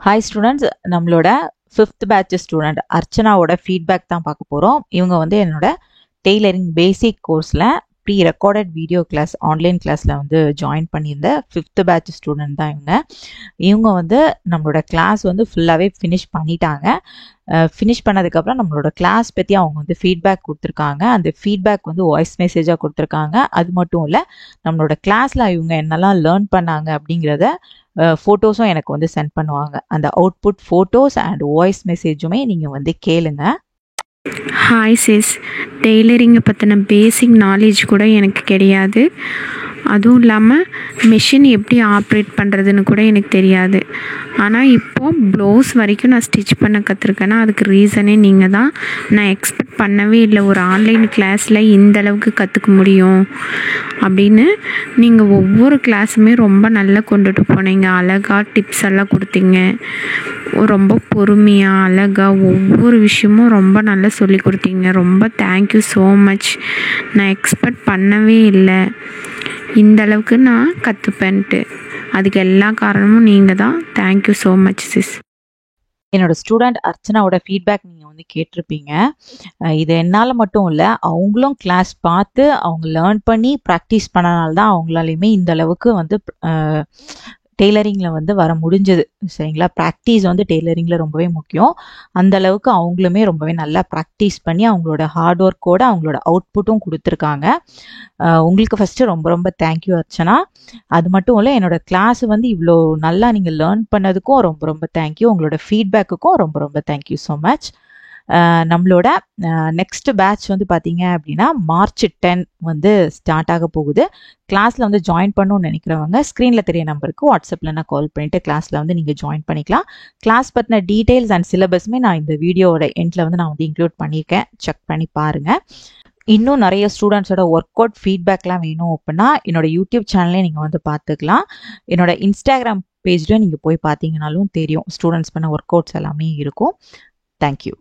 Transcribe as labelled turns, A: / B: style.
A: Hi students, நம்மளோட 5th batch student அர்ச்சனாவோட feedback தான் பார்க்க போகிறோம். இவங்க வந்து என்னோட டெய்லரிங் பேசிக் கோர்ஸில் pre recorded video class online கிளாஸில் வந்து ஜாயின் பண்ணியிருந்த 5th பேட்ச் ஸ்டூடெண்ட் தான் இவங்க வந்து நம்மளோட கிளாஸ் வந்து ஃபுல்லாகவே ஃபினிஷ் பண்ணிட்டாங்க. ஃபினிஷ் பண்ணதுக்கப்புறம் நம்மளோட கிளாஸ் பற்றி அவங்க வந்து ஃபீட்பேக் கொடுத்துருக்காங்க. அந்த ஃபீட்பேக் வந்து வாய்ஸ் மெசேஜாக கொடுத்துருக்காங்க. அது மட்டும் இல்லை, நம்மளோட கிளாஸில் இவங்க என்னெல்லாம் லேர்ன் பண்ணாங்க அப்படிங்கிறத ஃபோட்டோஸும் எனக்கு வந்து சென்ட் பண்ணுவாங்க. அந்த அவுட்புட் ஃபோட்டோஸ் அண்ட் வாய்ஸ் மெசேஜுமே நீங்கள் வந்து கேளுங்க.
B: ஹாய் சிஸ், டெய்லரிங்கை பற்றின பேசிக் நாலேஜ் கூட எனக்கு கிடையாது. அதுவும் இல்லாமல் மிஷின் எப்படி ஆப்ரேட் பண்ணுறதுன்னு கூட எனக்கு தெரியாது. ஆனால் இப்போது ப்ளவுஸ் வரைக்கும் நான் ஸ்டிச் பண்ண கற்றுருக்கேன்னா அதுக்கு ரீசனே நீங்கள் தான். நான் எக்ஸ்பெக்ட் பண்ணவே இல்லை ஒரு ஆன்லைன் கிளாஸில் இந்த அளவுக்கு கற்றுக்க முடியும் அப்படின்னு. நீங்கள் ஒவ்வொரு கிளாஸுமே ரொம்ப நல்லா கொண்டுட்டு போனீங்க. அழகாக டிப்ஸ் எல்லாம் கொடுத்தீங்க. ரொம்ப பொறுமையாக அழகாக ஒவ்வொரு விஷயமும் ரொம்ப நல்லா சொல்லி கொடுத்தீங்க. ரொம்ப தேங்க்யூ ஸோ மச். நான் எக்ஸ்பெக்ட் பண்ணவே இல்லை இந்த அளவுக்கு நான் கற்றுப்பேன்ட்டு. அதுக்கு எல்லா காரணமும் நீங்கள் தான். Thank you so much sis.
A: என்னோட ஸ்டூடெண்ட் அர்ச்சனாவோட ஃபீட்பேக் நீங்கள் வந்து கேட்டிருப்பீங்க. இது என்னால் மட்டும் இல்லை, அவங்களும் கிளாஸ் பார்த்து அவங்க லேர்ன் பண்ணி ப்ராக்டிஸ் பண்ணனால தான் அவங்களாலையுமே இந்த அளவுக்கு வந்து டெய்லரிங்கில் வந்து வர முடிஞ்சது. சரிங்களா? ப்ராக்டிஸ் வந்து டெய்லரிங்கில் ரொம்பவே முக்கியம். அந்த அளவுக்கு அவங்களுமே ரொம்பவே நல்லா ப்ராக்டிஸ் பண்ணி அவங்களோட ஹார்ட் ஒர்க்கோடு அவங்களோட அவுட்புட்டும் கொடுத்துருக்காங்க. உங்களுக்கு ஃபஸ்ட்டு ரொம்ப ரொம்ப தேங்க்யூ அர்ச்சனா. அது மட்டும் இல்லை, என்னோட கிளாஸ் வந்து இவ்வளோ நல்லா நீங்கள் லேர்ன் பண்ணதுக்கும் ரொம்ப ரொம்ப தேங்க்யூ. உங்களோட ஃபீட்பேக்குக்கும் ரொம்ப ரொம்ப தேங்க்யூ ஸோ மச். நம்மளோட நெக்ஸ்ட் பேட்ச் வந்து பார்த்தீங்க அப்படின்னா March 10 வந்து ஸ்டார்ட் ஆக போகுது. கிளாஸில் வந்து ஜாயின் பண்ணணும்னு நினைக்கிறவங்க ஸ்க்ரீனில் தெரிய நம்பருக்கு வாட்ஸ்அப்பில் நான் கால் பண்ணிவிட்டு கிளாஸில் வந்து நீங்கள் ஜாயின் பண்ணிக்கலாம். கிளாஸ் பற்றின டீட்டெயில்ஸ் அண்ட் சிலபஸுமே நான் இந்த வீடியோவோட எண்டில் வந்து நான் வந்து இன்க்ளூட் பண்ணியிருக்கேன். செக் பண்ணி பாருங்கள். இன்னும் நிறைய ஸ்டூடெண்ட்ஸோட ஒர்க் அவுட் ஃபீட்பேக்லாம் வேணும் அப்படின்னா என்னோட யூடியூப் சேனலே நீங்கள் வந்து பார்த்துக்கலாம். என்னோட இன்ஸ்டாகிராம் பேஜ்லேயும் நீங்கள் போய் பார்த்தீங்கனாலும் தெரியும். ஸ்டூடெண்ட்ஸ் பண்ண ஒர்க் அவுட்ஸ் எல்லாமே இருக்கும். தேங்க்யூ.